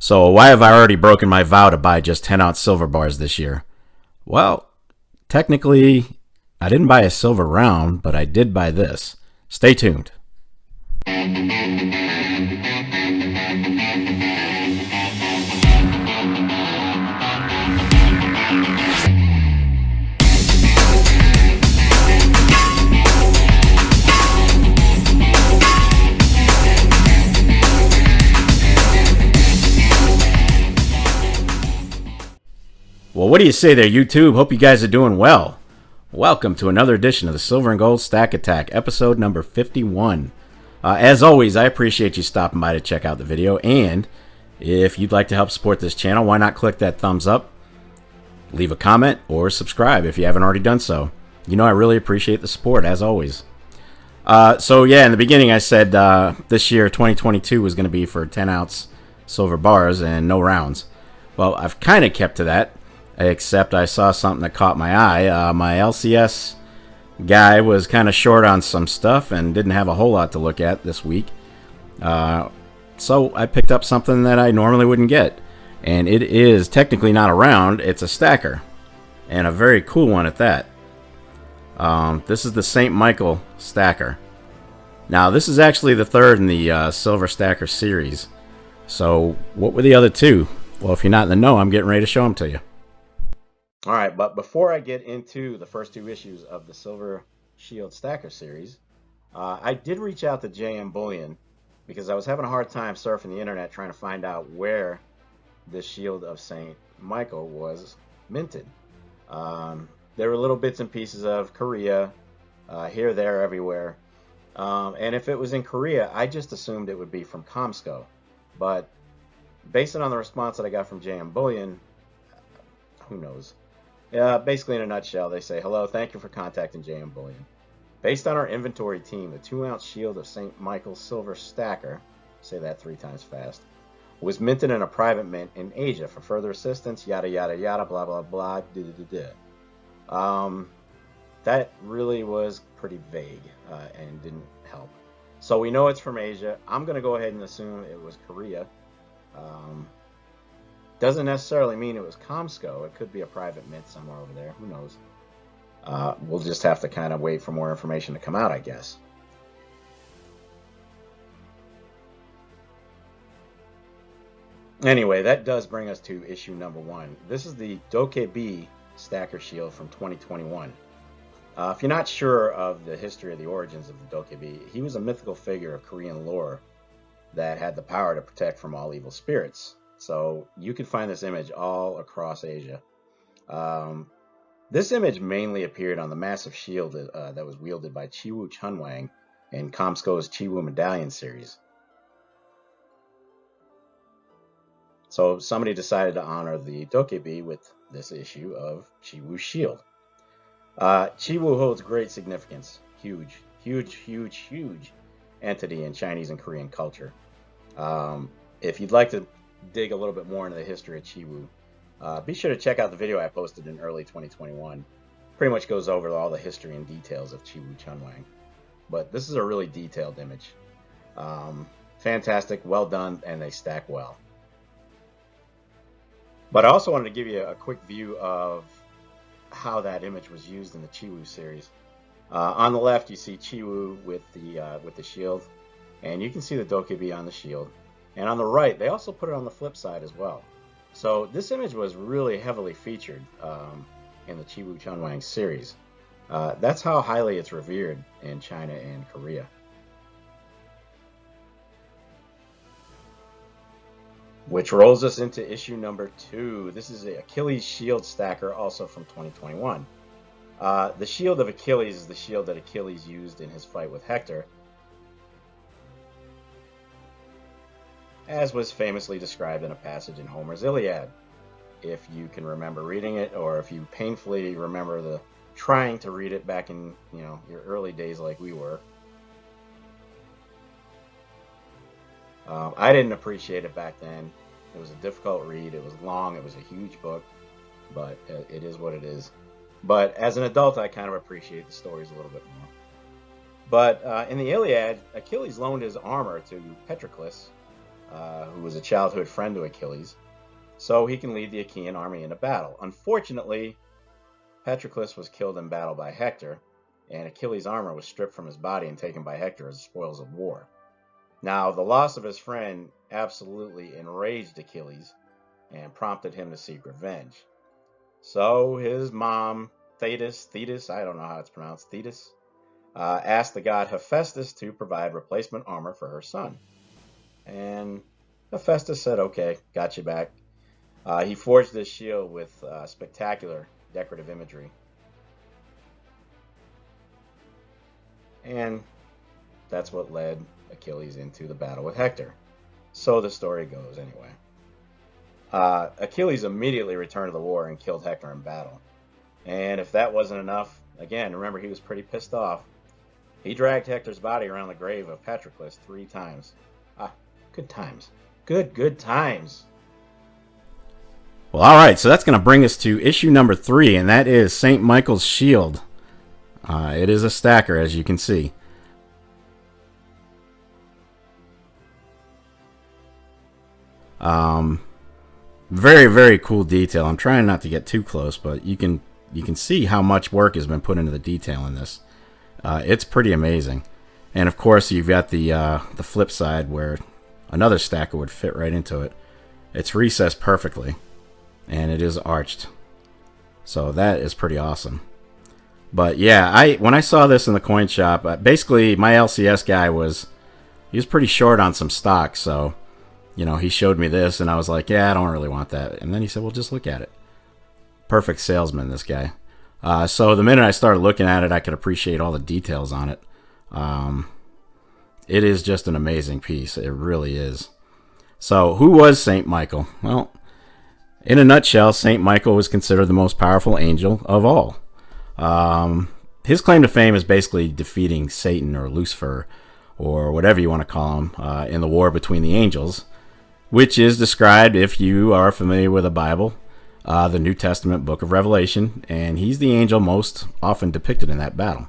So why have I already broken my vow to buy just 10-ounce silver bars this year? Well, technically, I didn't buy a silver round, but I did buy this. Stay tuned. Well, what do you say there, YouTube? Hope you guys are doing well. Welcome to another edition of the Silver and Gold Stack Attack, episode number 51. As always, I appreciate you stopping by to check out the video, and if you'd like to help support this channel, why not click that thumbs up, leave a comment, or subscribe if you haven't already done so. You know I really appreciate the support, as always. So yeah, in the beginning I said this year, 2022, was going to be for 10-ounce silver bars and no rounds. Well, I've kind of kept to that. Except I saw something that caught my eye. My LCS guy was kind of short on some stuff and didn't have a whole lot to look at this week. So I picked up something that I normally wouldn't get. And it is technically not a round, it's a stacker. And a very cool one at that. This is the St. Michael stacker. Now this is actually the third in the Silver Stacker series. So what were the other two? Well, if you're not in the know, I'm getting ready to show them to you. All right, but before I get into the first two issues of the Silver Shield Stacker series, I did reach out to JM Bullion because I was having a hard time surfing the internet trying to find out where the Shield of St. Michael was minted. There were little bits and pieces of Korea, here, there, everywhere. And if it was in Korea, I just assumed it would be from Comsco. But based on the response that I got from JM Bullion, who knows? Basically, in a nutshell, they say, hello, thank you for contacting JM Bullion. Based on our inventory team, the 2-ounce Shield of St. Michael's Silver Stacker, say that 3 times fast, was minted in a private mint in Asia. For further assistance, yada, yada, yada, blah, blah, blah, that really was pretty vague and didn't help. So we know it's from Asia. I'm going to go ahead and assume it was Korea. Doesn't necessarily mean it was Comsco. It could be a private mint somewhere over there. Who knows? We'll just have to kind of wait for more information to come out, I guess. Anyway, that does bring us to issue number 1. This is the Dokebi Stacker Shield from 2021. If you're not sure of the history of the origins of the Dokebi, he was a mythical figure of Korean lore that had the power to protect from all evil spirits. So you can find this image all across Asia. This image mainly appeared on the massive shield that was wielded by Chiwu Chunwang in Comsco's Chiwu Medallion series. So somebody decided to honor the Dokebi with this issue of Chiwu's shield. Chiwu holds great significance. Huge, huge, huge, huge entity in Chinese and Korean culture. If you'd like to dig a little bit more into the history of Chiwu, be sure to check out the video I posted in early 2021. Pretty much goes over all the history and details of Chiwu Chunwang. But this is a really detailed image. Fantastic, well done, and they stack well. But I also wanted to give you a quick view of how that image was used in the Chiwu series. On the left, you see Chiwu with the shield, and you can see the Dokebi on the shield. And on the right, they also put it on the flip side as well. So this image was really heavily featured in the Chiwu Chunwang series. That's how highly it's revered in China and Korea. Which rolls us into issue number 2. This is the Achilles Shield Stacker, also from 2021. The shield of Achilles is the shield that Achilles used in his fight with Hector, as was famously described in a passage in Homer's Iliad, if you can remember reading it, or if you painfully remember trying to read it back in your early days like we were. I didn't appreciate it back then. It was a difficult read. It was long. It was a huge book, but it is what it is. But as an adult, I kind of appreciate the stories a little bit more. But in the Iliad, Achilles loaned his armor to Patroclus who was a childhood friend to Achilles, so he can lead the Achaean army into battle. Unfortunately, Patroclus was killed in battle by Hector, and Achilles' armor was stripped from his body and taken by Hector as spoils of war. Now, the loss of his friend absolutely enraged Achilles and prompted him to seek revenge. So his mom, Thetis, I don't know how it's pronounced, Thetis, asked the god Hephaestus to provide replacement armor for her son. And Hephaestus said, okay, got you back. He forged this shield with spectacular decorative imagery. And that's what led Achilles into the battle with Hector. So the story goes anyway. Achilles immediately returned to the war and killed Hector in battle. And if that wasn't enough, again, remember he was pretty pissed off. He dragged Hector's body around the grave of Patroclus 3 times. Good times. Good times. Well, all right, so that's going to bring us to issue number 3, and that is St. Michael's Shield. It is a stacker, as you can see. Very, very cool detail. I'm trying not to get too close, but you can see how much work has been put into the detail in this. It's pretty amazing. And of course, you've got the flip side where another stacker would fit right into it. It's recessed perfectly, and it is arched. So that is pretty awesome. But yeah, when I saw this in the coin shop, basically my LCS guy was pretty short on some stock, so he showed me this, and I was like, yeah, I don't really want that. And then he said, well, just look at it. Perfect salesman, this guy. So the minute I started looking at it, I could appreciate all the details on it. It is just an amazing piece. It really is. So who was St. Michael? Well, in a nutshell, St. Michael was considered the most powerful angel of all. His claim to fame is basically defeating Satan or Lucifer, or whatever you want to call him, in the war between the angels, which is described, if you are familiar with the Bible, the New Testament book of Revelation, and he's the angel most often depicted in that battle.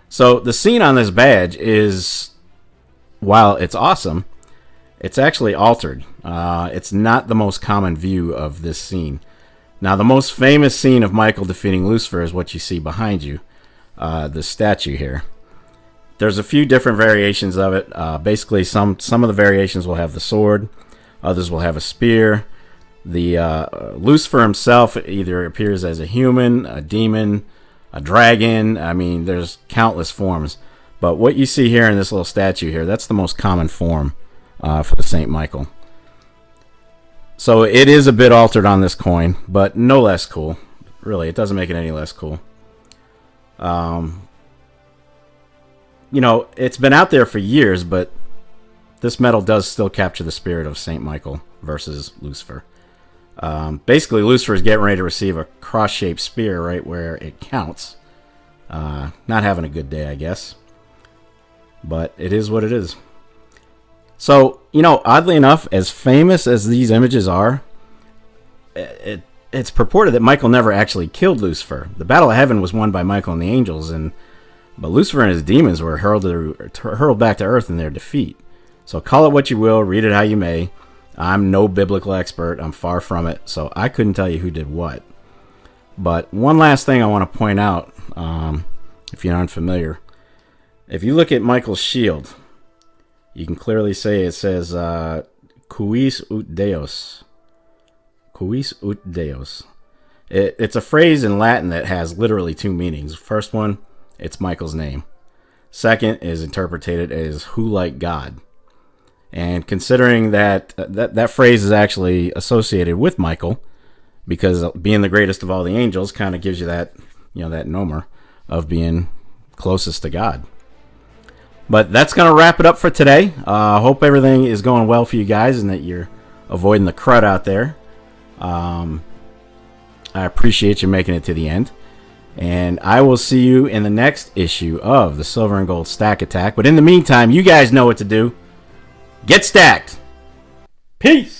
So the scene on this badge is, while it's awesome, it's actually altered. It's not the most common view of this scene. Now, the most famous scene of Michael defeating Lucifer is what you see behind you, the statue here. There's a few different variations of it. Basically, some of the variations will have the sword, others will have a spear. The Lucifer himself either appears as a human, a demon, a dragon. I mean, there's countless forms. But what you see here in this little statue here, that's the most common form for the St. Michael. So it is a bit altered on this coin, but no less cool. Really, it doesn't make it any less cool. It's been out there for years, but this metal does still capture the spirit of St. Michael versus Lucifer. Basically, Lucifer is getting ready to receive a cross-shaped spear right where it counts. Not having a good day, I guess. But it is what it is. So, oddly enough, as famous as these images are, it's purported that Michael never actually killed Lucifer. The Battle of Heaven was won by Michael and the angels, but Lucifer and his demons were hurled back to earth in their defeat. So call it what you will, read it how you may. I'm no biblical expert. I'm far from it, so I couldn't tell you who did what. But one last thing I want to point out, if you're unfamiliar. If you look at Michael's shield, you can clearly say it says, Quis ut Deus. Quis ut Deus. It's a phrase in Latin that has literally 2 meanings. First one, it's Michael's name. Second is interpreted as who like God. And considering that phrase is actually associated with Michael, because being the greatest of all the angels kind of gives you that, that nomer of being closest to God. But that's going to wrap it up for today. Hope everything is going well for you guys and that you're avoiding the crud out there. I appreciate you making it to the end. And I will see you in the next issue of the Silver and Gold Stack Attack. But in the meantime, you guys know what to do. Get stacked. Peace.